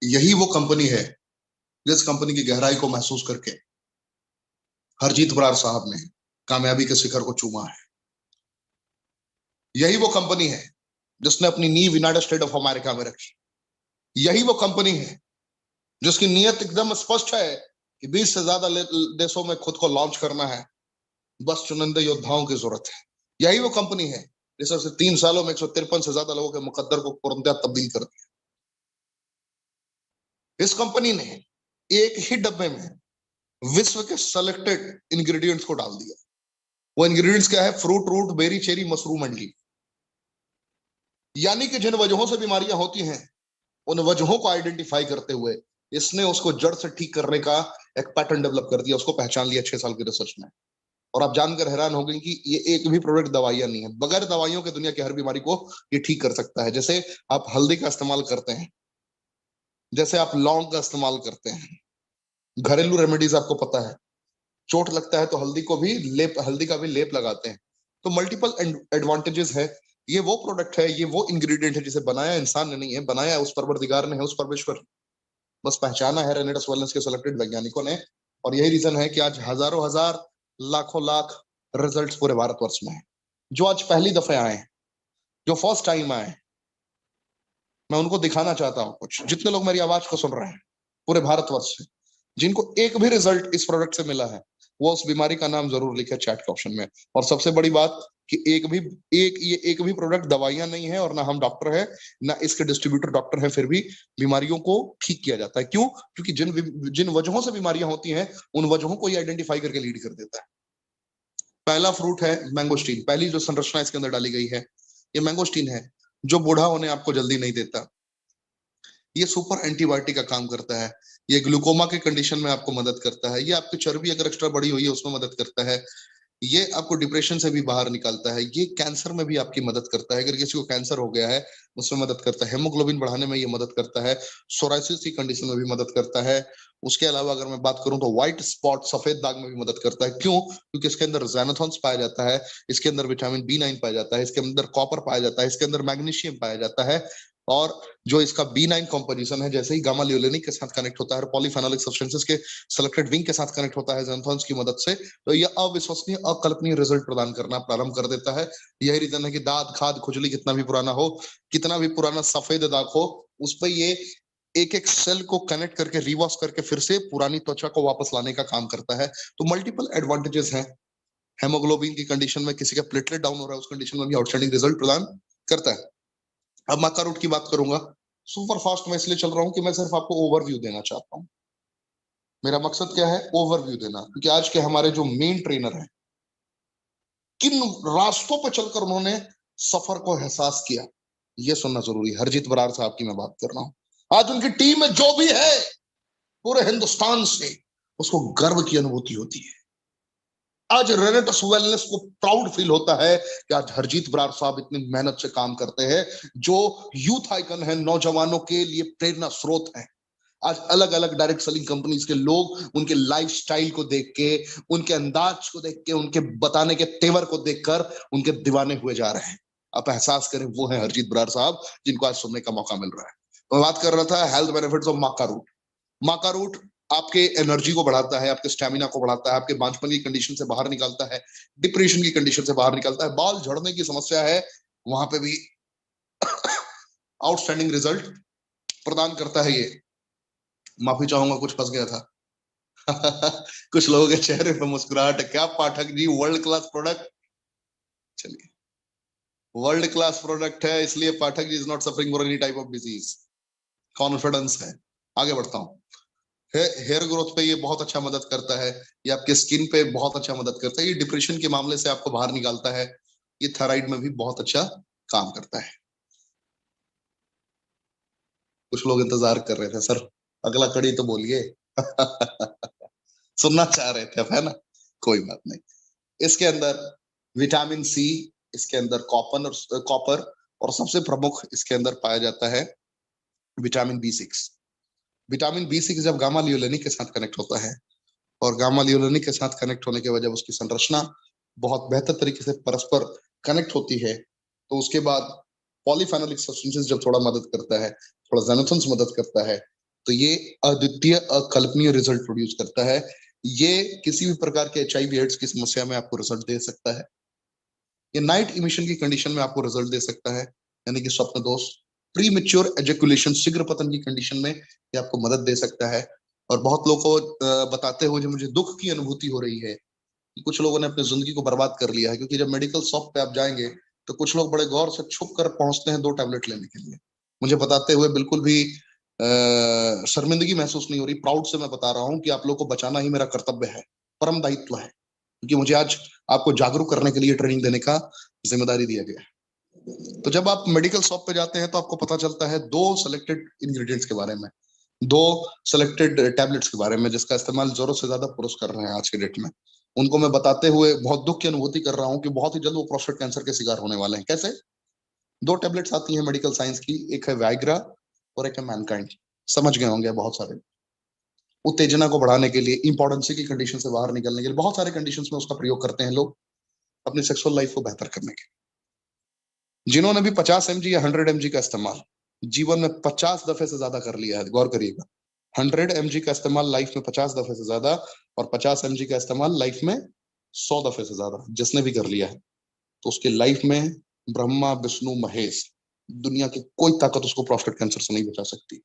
यही वो कंपनी है जिस कंपनी की गहराई को महसूस करके हरजीत बरार साहब ने कामयाबी के शिखर को चूमा है। यही वो कंपनी है जिसने अपनी नींव यूनाइटेड स्टेट ऑफ अमेरिका में रखी। यही वो कंपनी है जिसकी नीयत एकदम स्पष्ट है कि 20 से ज्यादा देशों में खुद को लॉन्च करना है, बस चुनिंदा योद्धाओं की जरूरत है। यही वो कंपनी है जिसने 3 सालों में 153 से ज्यादा लोगों के मुकद्दर को पूर्णतः तब्दील कर दिया। इस कंपनी ने एक ही डब्बे में विश्व के सेलेक्टेड इंग्रेडिएंट्स को डाल दिया। वो इंग्रेडिएंट्स क्या है? Fruit, root, berry, cherry, mushroom and leaf. यानी कि जिन वजहों से बीमारियां होती हैं उन वजहों को आइडेंटिफाई करते हुए इसने उसको जड़ से ठीक करने का एक पैटर्न डेवलप कर दिया, उसको पहचान लिया 6 साल की रिसर्च में। और आप जानकर हैरान हो गए कि ये एक भी प्रोडक्ट दवाइयां नहीं है, बगैर दवाइयों के दुनिया की हर बीमारी को ये ठीक कर सकता है। जैसे आप हल्दी का इस्तेमाल करते हैं, जैसे आप लौंग का इस्तेमाल करते हैं, घरेलू रेमेडीज आपको पता है, चोट लगता है तो हल्दी का भी लेप लगाते हैं। तो मल्टीपल एडवांटेजेस है। ये वो प्रोडक्ट है, ये वो इंग्रेडिएंट है जिसे बनाया इंसान ने नहीं है, बनाया उस परवरदिगार ने है, उस परमेश्वर। बस पहचाना है रेनेडस वेलनेस के सेलेक्टेड वैज्ञानिकों ने। और यही रीजन है कि आज हजारों हजार, लाखों लाख रिजल्ट्स पूरे भारतवर्ष में है। जो आज पहली दफे आए हैं, जो फर्स्ट टाइम आए, मैं उनको दिखाना चाहता हूँ कुछ। जितने लोग मेरी आवाज को सुन रहे हैं पूरे भारतवर्ष से, जिनको एक भी रिजल्ट इस प्रोडक्ट से मिला है, वो उस बीमारी का नाम जरूर लिखे चैट के ऑप्शन में। और सबसे बड़ी बात कि एक भी प्रोडक्ट दवाइयां नहीं है, और ना हम डॉक्टर है, ना इसके डिस्ट्रीब्यूटर डॉक्टर है, फिर भी बीमारियों को ठीक किया जाता है। क्यों? क्योंकि जिन वजहों से बीमारियां होती हैं उन वजहों को ये आइडेंटिफाई करके लीड कर देता है। पहला फ्रूट है मैंगोस्टीन। पहली जो संरचना इसके अंदर डाली गई है ये मैंगोस्टीन है, जो बूढ़ा होने आपको जल्दी नहीं देता। ये सुपर एंटीबायोटिक का काम करता है। ये ग्लूकोमा के कंडीशन में आपको मदद करता है। ये आपकी चर्बी अगर एक्स्ट्रा बड़ी हुई है उसमें मदद करता है। ये आपको डिप्रेशन से भी बाहर निकालता है। ये कैंसर में भी आपकी मदद करता है, अगर किसी को कैंसर हो गया है उसमें मदद करता है। हेमोग्लोबिन बढ़ाने में ये मदद करता है। सोराइसिस की कंडीशन में भी मदद करता है। उसके अलावा अगर मैं बात करूं तो व्हाइट स्पॉट, सफेद दाग में भी मदद करता है। क्यों? क्योंकि इसके अंदर ज़ैनाथॉन्स पाया जाता है, इसके अंदर विटामिन B9 पाया जाता है, इसके अंदर कॉपर पाया जाता है, इसके अंदर मैग्नीशियम पाया जाता है। और जो इसका B9 कॉम्पोजिशन है, जैसे ही गामा लियोलेनिक के साथ कनेक्ट होता है, पॉलीफेनोलिक सब्सटेंसेस के सेलेक्टेड विंग के साथ कनेक्ट होता है ज़ैनाथॉन्स की मदद से, तो ये अविश्वसनीय, अकल्पनीय रिजल्ट प्रदान करना प्रारंभ कर देता है। यही रीजन है कि दांत, खाद, खुजली कितना भी पुराना हो, कितना भी पुराना सफेद दाग हो, उस पर ये एक एक सेल को कनेक्ट करके रिवॉश करके फिर से पुरानी त्वचा को वापस लाने का काम करता है। तो मल्टीपल एडवांटेजेस हैं। हेमोग्लोबिन की कंडीशन में किसी का प्लेटलेट डाउन हो रहा है, उस कंडीशन में भी आउटस्टैंडिंग रिजल्ट प्रदान करता है। अब मक्का रूट की बात करूंगा। सुपर फास्ट में इसलिए चल रहा हूं कि मैं सिर्फ आपको ओवरव्यू देना चाहता हूं। मेरा मकसद क्या है? ओवरव्यू देना। क्योंकि आज के हमारे जो मेन ट्रेनर हैं, किन रास्तों पर चलकर उन्होंने सफर को एहसास किया, ये सुनना जरूरी है। हरजीत बरार साहब की मैं बात कर रहा हूं। आज उनकी टीम में जो भी है पूरे हिंदुस्तान से उसको गर्व की अनुभूति होती है। आज रेनेटस वेलनेस को प्राउड फील होता है कि आज हरजीत बरार साहब इतनी मेहनत से काम करते हैं, जो यूथ आइकन है, नौजवानों के लिए प्रेरणा स्रोत है। आज अलग अलग डायरेक्ट सेलिंग कंपनीज के लोग उनके लाइफस्टाइल को देख के, उनके अंदाज को देख के, उनके बताने के तेवर को देखकर उनके दीवाने हुए जा रहे हैं। आप एहसास करें, वो है हरजीत बरार साहब जिनको आज सुनने का मौका मिल रहा है। मैं बात कर रहा था health benefits of maca root. Maca root आपके एनर्जी को बढ़ाता है, आपके स्टेमिना को बढ़ाता है, आपके बांझपन की कंडीशन से बाहर निकालता है, डिप्रेशन की कंडीशन से बाहर निकालता है, बाल झड़ने की समस्या है वहां पे भी आउटस्टैंडिंग रिजल्ट प्रदान करता है। ये माफी चाहूंगा, कुछ फंस गया था। कुछ लोगों के चेहरे पर मुस्कुराहट है। क्या Pathak ji, world class product. चलिए, वर्ल्ड क्लास प्रोडक्ट है इसलिए Pathak ji is not suffering for any type of disease. Confidence है। आगे बढ़ता हूँ। हेयर ग्रोथ पे ये बहुत अच्छा मदद करता है। ये आपके स्किन पे बहुत अच्छा मदद करता है। ये डिप्रेशन के मामले से आपको बाहर निकालता है। ये थायराइड में भी बहुत अच्छा काम करता है। कुछ लोग इंतजार कर रहे थे, सर अगला कड़ी तो बोलिए। सुनना चाह रहे थे, अब है ना, कोई बात नहीं। इसके अंदर विटामिन सी, इसके अंदर कॉपर और सबसे प्रमुख इसके अंदर पाया जाता है विटामिन B6। विटामिन B6 जब गामा लियोलेनिक के साथ कनेक्ट होता है, और गामा लियोलेनिक के साथ कनेक्ट होने के वजह उसकी संरचना बहुत बेहतर तरीके से परस्पर कनेक्ट होती है, तो उसके बाद पॉलीफेनोलिक सब्सटेंसेस जब थोड़ा मदद करता है, थोड़ा ज़ैनाथॉन्स मदद करता है, तो ये अद्वितीय अकल्पनीय रिजल्ट प्रोड्यूस करता है। ये किसी भी प्रकार के HIV एड्स की समस्या में आपको रिजल्ट दे सकता है। ये नाइट इमिशन की कंडीशन में आपको रिजल्ट दे सकता है, यानी कि स्वप्न दोष। प्री मेच्योर एजेकुलेशन, शीघ्र पतन की कंडीशन में ये आपको मदद दे सकता है। और बहुत लोगों को बताते हुए जो मुझे दुख की अनुभूति हो रही है कि कुछ लोगों ने अपनी जिंदगी को बर्बाद कर लिया है, क्योंकि जब मेडिकल शॉप पे आप जाएंगे तो कुछ लोग बड़े गौर से छुप कर पहुंचते हैं 2 टैबलेट लेने के लिए। मुझे बताते हुए बिल्कुल भी शर्मिंदगी महसूस नहीं हो रही, प्राउड से मैं बता रहा हूँ कि आप लोग को बचाना ही मेरा कर्तव्य है, परम दायित्व है, क्योंकि मुझे आज आपको जागरूक करने के लिए ट्रेनिंग देने का जिम्मेदारी दिया गया है। तो जब आप मेडिकल शॉप पे जाते हैं तो आपको पता चलता है 2 सेलेक्टेड इंग्रेडिएंट्स के बारे में, 2 सेलेक्टेड टैबलेट्स के बारे में, जिसका इस्तेमाल जरूरत से ज्यादा पुरुष कर रहे हैं आज के डेट में। उनको मैं बताते हुए बहुत दुख की अनुभूति कर रहा हूँ कि बहुत ही जल्द वो प्रोस्टेट कैंसर के शिकार होने वाले हैं। कैसे? 2 टैबलेट्स आती हैं मेडिकल साइंस की, एक है वाइग्रा और एक है मैनकाइंड। समझ गए होंगे बहुत सारे। उत्तेजना को बढ़ाने के लिए, इंपॉर्टेंसी की कंडीशन से बाहर निकलने के लिए, बहुत सारे कंडीशंस में उसका प्रयोग करते हैं लोग अपनी सेक्सुअल लाइफ को बेहतर करने के। जिन्होंने भी 50 mg या 100 mg का इस्तेमाल जीवन में 50 दफे से ज्यादा कर लिया है, गौर करिएगा, 100 mg का इस्तेमाल लाइफ में 50 दफे से ज्यादा और 50 mg का इस्तेमाल लाइफ में 100 दफे से ज्यादा जिसने भी कर लिया है, तो उसके लाइफ में ब्रह्मा विष्णु महेश, दुनिया की कोई ताकत उसको प्रोस्टेट कैंसर से नहीं बचा सकती।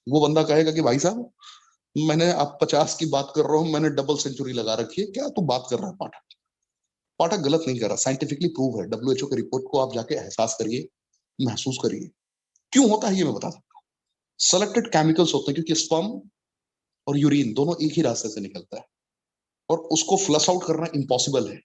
वो बंदा कहेगा कि भाई साहब, मैंने आप 50 की बात कर रहा हूँ, मैंने डबल सेंचुरी लगा रखी है, क्या तू बात कर रहा है? पाठक पाठक गलत नहीं कर रहा, साइंटिफिकली प्रूव है। WHO की रिपोर्ट को आप जाके एहसास करिए, महसूस करिए। क्यों होता है ये मैं बता सकता हूँ। सेलेक्टेड केमिकल्स होते हैं, क्योंकि स्पर्म और यूरिन दोनों एक ही रास्ते से निकलता है और उसको फ्लश आउट करना इम्पॉसिबल है।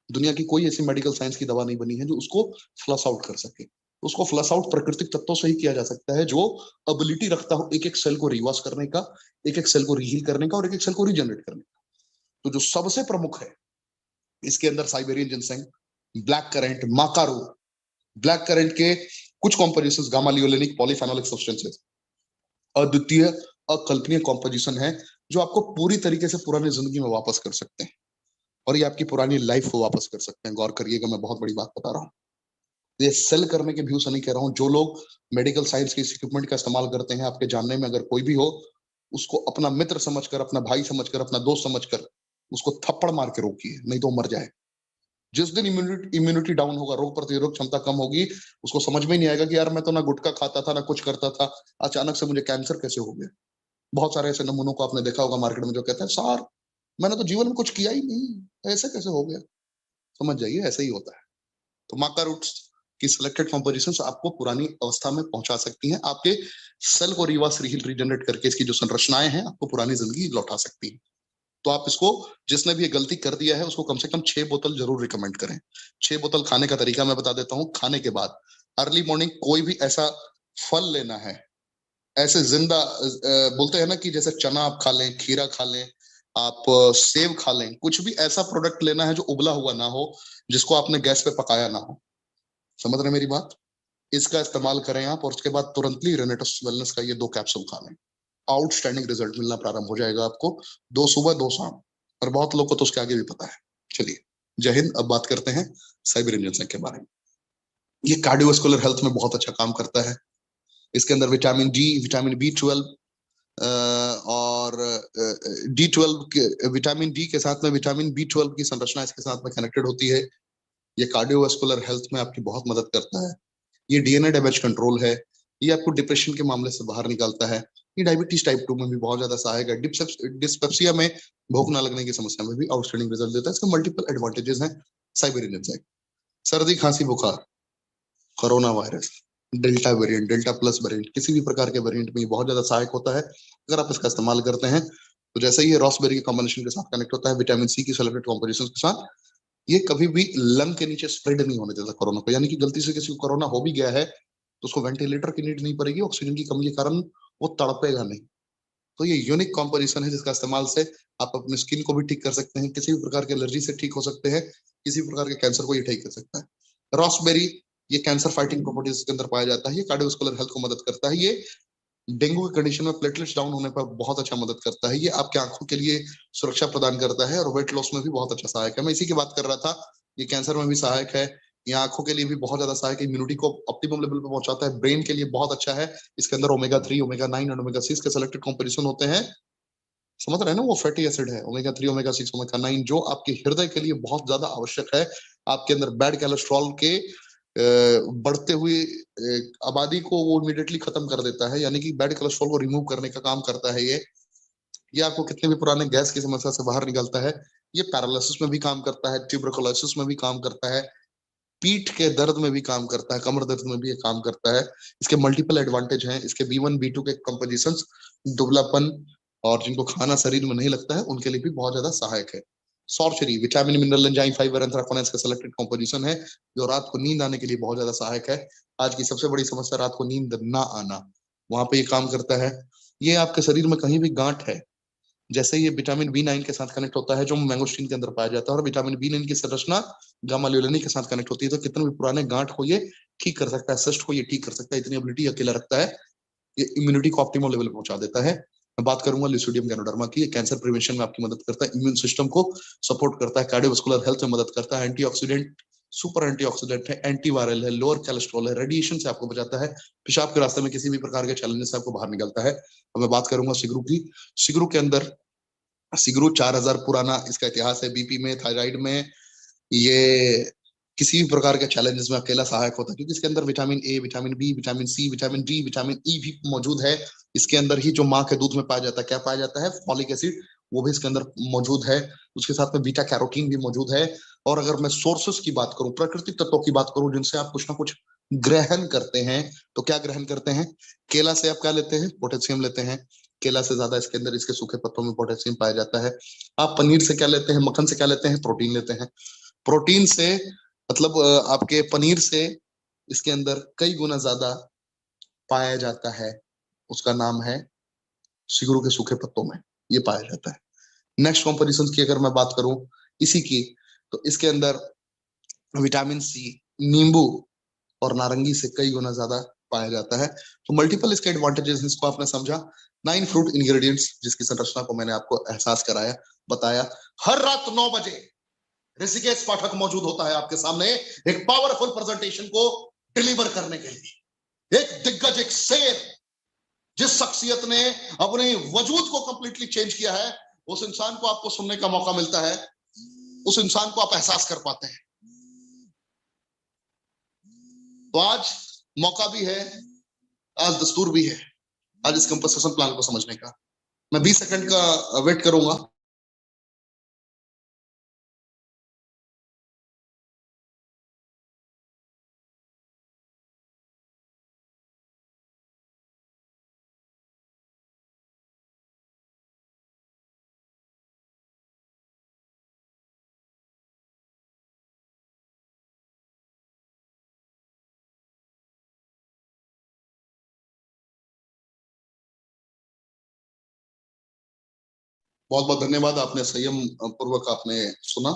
दुनिया की कोई ऐसी मेडिकल साइंस की दवा नहीं बनी है जो उसको फ्लश आउट कर सके। उसको फ्लश आउट प्राकृतिक तत्वों से ही किया जा सकता है, जो एबिलिटी रखता हो एक एक सेल को रिवर्स करने का, एक एक सेल को रीहील करने का और एक एक सेल को रीजनरेट करने का। तो जो सबसे प्रमुख है इसके अंदर साइबेरियन जिनसेंग, ब्लैक करेंट, माकारू। ब्लैक करेंट के कुछ compositions gamma linolenic polyphenolic substances अद्वितीय अकल्पनीय कॉम्पोजिशन है, जो आपको पूरी तरीके से पुरानी जिंदगी में वापस कर सकते हैं और ये आपकी पुरानी लाइफ को वापस कर सकते हैं। गौर करिएगा, मैं बहुत बड़ी बात बता रहा हूँ। ये सेल करने के व्यू से नहीं कह रहा हूँ। जो लोग मेडिकल साइंस के इक्विपमेंट का इस्तेमाल करते हैं, आपके जानने में अगर कोई भी हो, उसको अपना मित्र समझकर, अपना भाई समझकर, अपना दोस्त समझकर उसको थप्पड़ मार के रोकिए, नहीं तो मर जाए। जिस दिन इम्यूनिटी डाउन होगा, रोग प्रतिरोधक क्षमता कम होगी, उसको समझ में नहीं आएगा कि यार मैं तो ना गुटखा खाता था ना कुछ करता था, अचानक से मुझे कैंसर कैसे हो गया। बहुत सारे ऐसे नमूनों को आपने देखा होगा मार्केट में जो कहते हैं सर मैंने तो जीवन में कुछ किया ही नहीं, ऐसे कैसे हो गया। समझ जाइए, ऐसे ही होता है। तो माका रूट्स की सिलेक्टेड कॉम्पोजिशन आपको पुरानी अवस्था में पहुंचा सकती हैं, आपके सेल को रिवर्स रीजनरेट करके इसकी जो संरचनाएं हैं आपको पुरानी जिंदगी लौटा सकती हैं। तो आप इसको, जिसने भी ये गलती कर दिया है उसको कम से कम 6 बोतल जरूर रिकमेंड करें। 6 बोतल खाने का तरीका मैं बता देता हूँ। खाने के बाद अर्ली मॉर्निंग कोई भी ऐसा फल लेना है, ऐसे जिंदा बोलते हैं ना कि जैसे चना आप खा लें, खीरा खा लें, आप सेब खा लें, कुछ भी ऐसा प्रोडक्ट लेना है जो उबला हुआ ना हो, जिसको आपने गैस पे पकाया ना हो। समझ रहे मेरी बात? इसका इस्तेमाल करें आप और उसके बाद तुरंतली रेनेटस वेलनेस का ये 2 कैप्सूल खा लें। आउटस्टैंडिंग रिजल्ट मिलना प्रारंभ हो जाएगा आपको, 2 सुबह 2 शाम। और बहुत लोग को तो उसके आगे भी पता है। चलिए, जय हिंद। अब बात करते हैं साइबेरियन जिनसेंग के बारे में। ये कार्डियोवास्कुलर हेल्थ में बहुत अच्छा काम करता है। इसके अंदर विटामिन डी, विटामिन B12 और D12 विटामिन डी के साथ में विटामिन B12 की संरचना इसके साथ में कनेक्टेड होती है। ये कार्डियोवास्कुलर हेल्थ में आपकी बहुत मदद करता है। ये DNA डैमेज कंट्रोल है। ये आपको डिप्रेशन के मामले से बाहर निकालता है। ये डायबिटीज टाइप 2 में भी बहुत ज्यादा सहायक है। डिस्पेप्सिया में, भूख ना लगने की समस्या में भी आउटस्टैंडिंग रिजल्ट देता है। इसके मल्टीपल एडवांटेजेस हैं साइबेरियन जिनसेंग। सर्दी, खांसी, बुखार, corona virus, delta variant, delta plus variant, किसी भी प्रकार के वेरिएंट में ये बहुत ज्यादा सहायक होता है अगर आप इसका इस्तेमाल करते हैं। तो जैसे ही ये रॉसबेरी के कॉम्बिनेशन के साथ कनेक्ट होता है विटामिन सी की सेलेक्टेड कॉम्पोजिशन के साथ, ये कभी भी लंग के नीचे स्प्रेड नहीं होने देता कोरोना को। यानी कि गलती से किसी को कोरोना हो भी गया है तो उसको वेंटिलेटर की नीड नहीं पड़ेगी, ऑक्सीजन की कमी के कारण वो तड़पेगा नहीं। तो ये यूनिक कॉम्पोजिशन है जिसका इस्तेमाल से आप अपने स्किन को भी ठीक कर सकते हैं, किसी भी प्रकार की एलर्जी से ठीक हो सकते हैं, किसी भी प्रकार के कैंसर को ये ठीक कर सकता है। रॉसबेरी, ये कैंसर फाइटिंग प्रॉपर्टीज के अंदर पाया जाता है। ये कार्डियोवास्कुलर हेल्थ को मदद करता है। ये डेंगू की कंडीशन में प्लेटलेट्स डाउन होने पर बहुत अच्छा मदद करता है। ये आपके आंखों के लिए सुरक्षा प्रदान करता है और वेट लॉस में भी बहुत अच्छा सहायक है। मैं इसी की बात कर रहा था। ये कैंसर में भी सहायक है, ये आंखों के लिए भी बहुत ज्यादा सहायक है, इम्यूनिटी को ऑप्टिमम लेवल पे पहुंचाता है, ब्रेन के लिए बहुत अच्छा है। इसके अंदर ओमेगा 3, ओमेगा 9 और ओमेगा 6 के सेलेक्टेड कॉम्पोजिशन होते हैं। समझ रहे हैं ना, वो फैटी एसिड है, ओमेगा 3, ओमेगा 6, ओमेगा 9, जो आपके हृदय के लिए बहुत ज्यादा आवश्यक है। आपके अंदर बैड कोलेस्ट्रॉल के बढ़ते हुए आबादी को वो इमीडिएटली खत्म कर देता है, यानी कि बैड कोलेस्ट्रॉल को रिमूव करने का काम करता है ये आपको कितने भी पुराने गैस की समस्या से बाहर निकालता है। ये पैरालिसिस में भी काम करता है, ट्यूबरकुलोसिस में भी काम करता है, पीठ के दर्द में भी काम करता है, कमर दर्द में भी ये काम करता है। इसके मल्टीपल एडवांटेज हैं। इसके B1 B2 के कंपोजिशंस दुबलापन और जिनको खाना शरीर में नहीं लगता है उनके लिए भी बहुत ज्यादा सहायक है। सॉर्चरी विटामिन, मिनरल, एंजाइम, फाइबर, एंथ्राकोनाइड्स का सेलेक्टेड कंपोजिशन है, जो रात को नींद आने के लिए बहुत ज्यादा सहायक है। आज की सबसे बड़ी समस्या रात को नींद ना आना, वहां पे ये काम करता है। ये आपके शरीर में कहीं भी गांठ है, जैसे ये विटामिन B9 के साथ कनेक्ट होता है जो मैंगोस्टीन के अंदर पाया जाता है, और विटामिन B9 की संरचना गामा ल्यूलिनी के साथ कनेक्ट होती है, तो कितने भी पुराने गांठ को ये ठीक कर सकता है, सिस्ट को ये ठीक कर सकता है, इतनी एबिलिटी अकेला रखता है। ये इम्यूनिटी को ऑप्टिमल लेवल पे पहुंचा देता है। मैं बात करूंगा लिसिडियम गैनोडर्मा की। कैंसर प्रिवेंशन में आपकी मदद करता है, इम्यून सिस्टम को सपोर्ट करता है, कार्डियोवास्कुलर हेल्थ में मदद करता है, एंटीऑक्सीडेंट, सुपर एंटीऑक्सीडेंट है, एंटीवायरल है, लोअर कोलेस्ट्रॉल है, रेडिएशन से आपको बचाता है, पेशाब के रास्ते में किसी भी प्रकार के चैलेंजेस से आपको बाहर निकलता है। अब मैं बात करूंगा सिगरू की। सिगरू के अंदर, सिगरू 4000 पुराना इसका इतिहास है। बीपी में, थायराइड में, ये किसी भी प्रकार के चैलेंजेस में अकेला सहायक होता है, क्योंकि इसके अंदर vitamin A, vitamin B, vitamin C, vitamin D, vitamin E भी मौजूद है। इसके अंदर ही जो माँ के दूध में पाया जाता है, क्या पाया जाता है, फॉलिक एसिड, वो भी इसके अंदर मौजूद है। उसके साथ में बीटा कैरोटीन भी मौजूद है। और अगर मैं सोर्सेस की बात करूं, प्राकृतिक तत्वों की बात करूं जिनसे आप कुछ ना कुछ ग्रहण करते हैं, तो क्या ग्रहण करते हैं? केला से आप क्या लेते हैं? पोटेशियम लेते हैं। केला से ज्यादा इसके अंदर इसके सूखे पत्तों में पोटेशियम पाया जाता है। आप पनीर से क्या लेते हैं? मक्खन से क्या लेते हैं? प्रोटीन लेते हैं। प्रोटीन से मतलब आपके पनीर से इसके अंदर कई गुना ज्यादा पाया जाता है, उसका नाम है सिगरू के सूखे पत्तों में ये पाया जाता है। नेक्स्ट कॉम्पोजिशन की अगर मैं बात करूं इसी की, तो इसके अंदर विटामिन सी नींबू और नारंगी से कई गुना ज्यादा पाया जाता है। तो मल्टीपल इसके एडवांटेजेस, इसको आपने समझा। 9 फ्रूट इंग्रेडिएंट्स जिसकी संरचना को मैंने आपको एहसास कराया, बताया। हर रात 9 बजे ऋषिकेश पाठक मौजूद होता है आपके सामने एक पावरफुल प्रेजेंटेशन को डिलीवर करने के लिए। एक दिग्गज, एक शेर, जिस शख्सियत ने अपने वजूद को कंप्लीटली चेंज किया है, उस इंसान को आपको सुनने का मौका मिलता है, उस इंसान को आप एहसास कर पाते हैं। तो आज मौका भी है, आज दस्तूर भी है, आज इस कंपनसेशन प्लान को समझने का। मैं 20 सेकंड का वेट करूंगा। बहुत बहुत धन्यवाद, आपने संयम पूर्वक आपने सुना।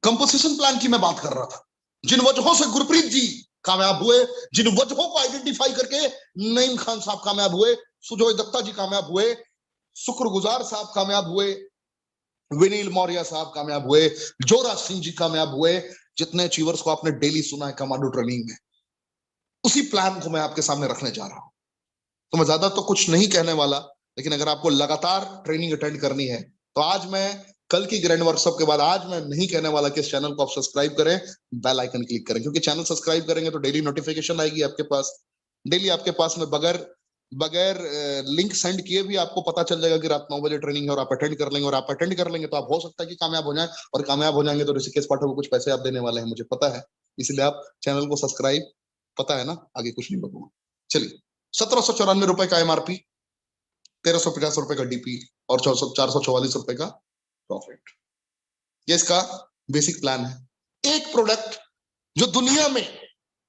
कंपोजिशन प्लान की मैं बात कर रहा था। जिन वजहों से गुरप्रीत जी कामयाब हुए, जिन वजहों को आइडेंटिफाई करके नईम खान साहब कामयाब हुए, सुजोय दत्ता जी कामयाब हुए, शुक्रगुजार साहब कामयाब हुए, विनील मौर्य साहब कामयाब हुए, जोरा सिंह जी कामयाब हुए, जितने अचीवर्स को आपने डेली सुना है कमांडो ट्रेनिंग में, उसी प्लान को मैं आपके सामने रखने जा रहा हूं। तो मैं ज्यादा तो कुछ नहीं कहने वाला, लेकिन अगर आपको लगातार ट्रेनिंग अटेंड करनी है तो आज मैं, कल की ग्रैंड वर्कशॉप के बाद आज मैं नहीं कहने वाला कि इस चैनल को आप सब्सक्राइब करें, बेल आइकन क्लिक करें, क्योंकि चैनल सब्सक्राइब करेंगे तो डेली नोटिफिकेशन आएगी आपके पास। डेली आपके पास में बगैर बगैर लिंक सेंड किए भी आपको पता चल जाएगा कि रात 9 बजे ट्रेनिंग है, और आप अटेंड कर लेंगे, और आप अटेंड कर लेंगे तो आप हो सकता है कि कामयाब हो जाए, और कामयाब हो जाएंगे तो ऋषिकेश पाठक को कुछ पैसे आप देने वाले हैं, मुझे पता है। इसलिए आप चैनल को सब्सक्राइब, पता है ना, आगे कुछ नहीं बताऊंगा। चलिए, 1794 का एमआरपी, 1350 रुपए का डीपी, और 444 रुपए का प्रॉफिट, ये इसका बेसिक प्लान है। एक प्रोडक्ट जो दुनिया में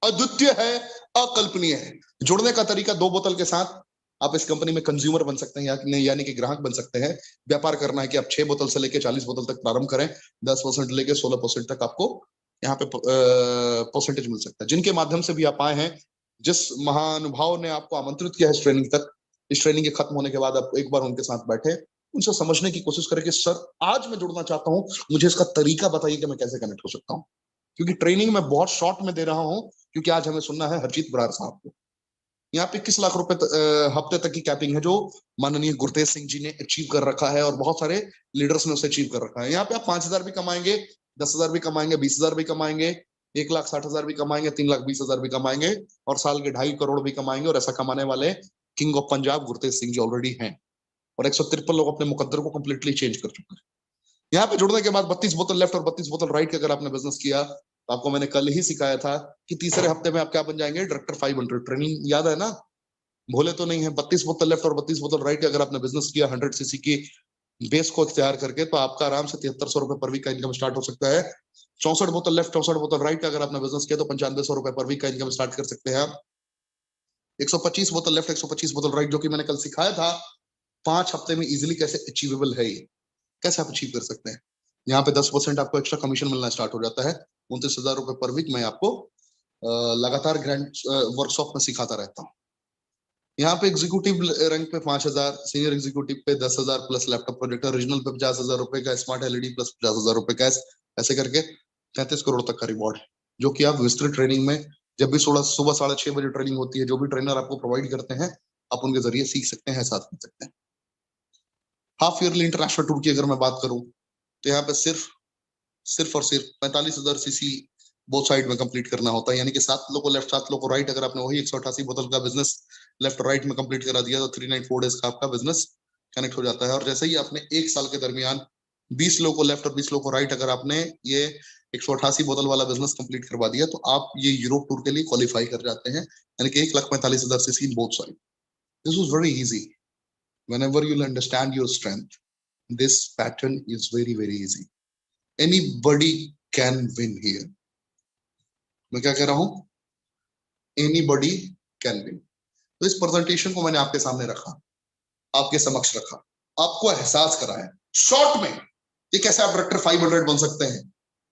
अद्वितीय है, अकल्पनीय है। जुड़ने का तरीका 2 बोतल के साथ आप इस कंपनी में कंज्यूमर बन सकते हैं, यानी कि ग्राहक बन सकते हैं। व्यापार करना है कि आप 6 बोतल से लेकर 40 बोतल तक प्रारंभ करें, 10% लेके 16% तक आपको यहाँ पे परसेंटेज मिल सकता है। जिनके माध्यम से भी आप आए हैं, जिस महानुभाव ने आपको आमंत्रित किया है इस ट्रेनिंग तक, इस ट्रेनिंग के खत्म होने के बाद आप एक बार उनके साथ बैठे, उनसे समझने की कोशिश करें कि सर आज मैं जुड़ना चाहता हूं, मुझे इसका तरीका बताइए कि मैं कैसे कनेक्ट हो सकता हूं, क्योंकि ट्रेनिंग मैं बहुत शॉर्ट में दे रहा हूं, क्योंकि आज हमें सुनना है हरजीत बरार साहब को। यहाँ पे 21 लाख रुपए हफ्ते तक की कैपिंग है, जो माननीय गुरतेज सिंह जी ने अचीव कर रखा है और बहुत सारे लीडर्स ने उसे अचीव कर रखा है। यहाँ पे आप 5,000 भी कमाएंगे, 10,000 भी कमाएंगे, 20,000 भी कमाएंगे, 1,60,000 भी कमाएंगे, 3,20,000 भी कमाएंगे, और साल के 2.5 करोड़ भी कमाएंगे। और ऐसा कमाने वाले king of Punjab Gurtej Singh ji already हैं, और 153 लोग अपने मुकद्दर को कंप्लीटली चेंज कर चुके हैं। यहाँ पे जुड़ने के बाद 32 बोतल लेफ्ट और 32 बोतल राइट का अगर आपने बिजनेस किया, तो आपको मैंने कल ही सिखाया था कि तीसरे हफ्ते में आप क्या बन जाएंगे, डायरेक्टर 500। ट्रेनिंग याद है ना, भूले तो नहीं है। 32 बोतल लेफ्ट और 32 बोतल राइट का अगर आपने बिजनेस किया 100 सीसी की बेस को इख्तियार करके, तो आपका आराम से 7300 रुपए पर वीक का इनकम स्टार्ट हो सकता है। 64 बोतल लेफ्ट 64 बोतल राइट का अगर आपने बिजनेस किया, तो 9500 रुपए पर वीक का इनकम स्टार्ट कर सकते हैं आप। 125 बोतल लेफ्ट 125 बोतल राइट, जो कि मैंने कल सिखाया था 5 हफ्ते में इजिली कैसे अचीवेबल है, ये कैसे आप अचीव कर सकते हैं। यहाँ पे 10% आपको एक्स्ट्रा कमीशन मिलना स्टार्ट हो जाता है। 29,000 रुपए पर वीक मैं आपको लगातार ग्रैंड वर्कशॉप में सिखाता रहता हूँ। यहाँ पे एग्जीक्यूटिव रैंक पे 5,000, सीनियर एग्जीक्यूटिव पे 10,000 प्लस लैपटॉप प्रोजेक्टर, रीजनल पे 50,000 रुपए का स्मार्ट एलईडी प्लस 50,000 रुपए का, ऐसे करके 33 करोड़ तक का रिवॉर्ड है, जो कि आप विस्तृत ट्रेनिंग में जब भी सुबह 6:30 बजे ट्रेनिंग होती है, जो भी ट्रेनर आपको प्रोवाइड करते हैं, आप उनके जरिए सीख सकते हैं, साथ कर सकते हैं। हाफ ईयरली इंटरनेशनल टूर की अगर मैं बात करूं, तो यहाँ पे सिर्फ और सिर्फ 45,000 सीसी बोथ साइड में कंप्लीट करना होता है, यानी कि 7 लोगों को लेफ्ट 7 लोगों को राइट। अगर आपने वही 188 बोतल का बिजनेस लेफ्ट राइट में कंप्लीट करा दिया, तो 394 डेज का आपका बिजनेस कनेक्ट हो जाता है। और जैसे ही आपने 1 साल के दरमियान 20 लोगों को लेफ्ट और 20 लोगों को राइट, अगर आपने ये 188 बोतल वाला बिजनेस कंप्लीट करवा दिया, तो आप ये यूरोप टूर के लिए क्वालिफाई कर जाते हैं, यानी कि 1,45,000 CC both side. This was very easy. whenever you'll understand your strength, this pattern is very very easy. Anybody can win here. मैं क्या कह रहा हूं, एनीबॉडी कैन विन। तो इस प्रेजेंटेशन को मैंने आपके सामने रखा, आपके समक्ष रखा, आपको एहसास कराया शॉर्ट में कि कैसे आप डायरेक्टर 500 बन सकते हैं,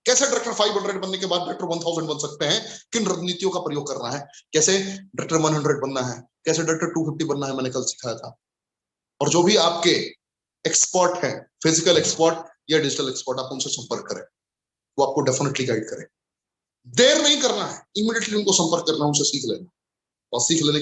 कैसे डायरेक्टर 500 बनने के बाद डायरेक्टर 1000 बन सकते हैं, किन रणनीतियों का प्रयोग करना है, कैसे डायरेक्टर 100 बनना है, कैसे डायरेक्टर 250 बनना है, मैंने कल सिखाया था। और जो भी आपके एक्सपर्ट हैं, फिजिकल एक्सपर्ट या डिजिटल एक्सपर्ट, आप उनसे संपर्क करें, वो आपको डेफिनेटली गाइड करें। देर नहीं करना है, इमीडिएटली उनको संपर्क करना, उनसे सीख लेना, और सीख लेने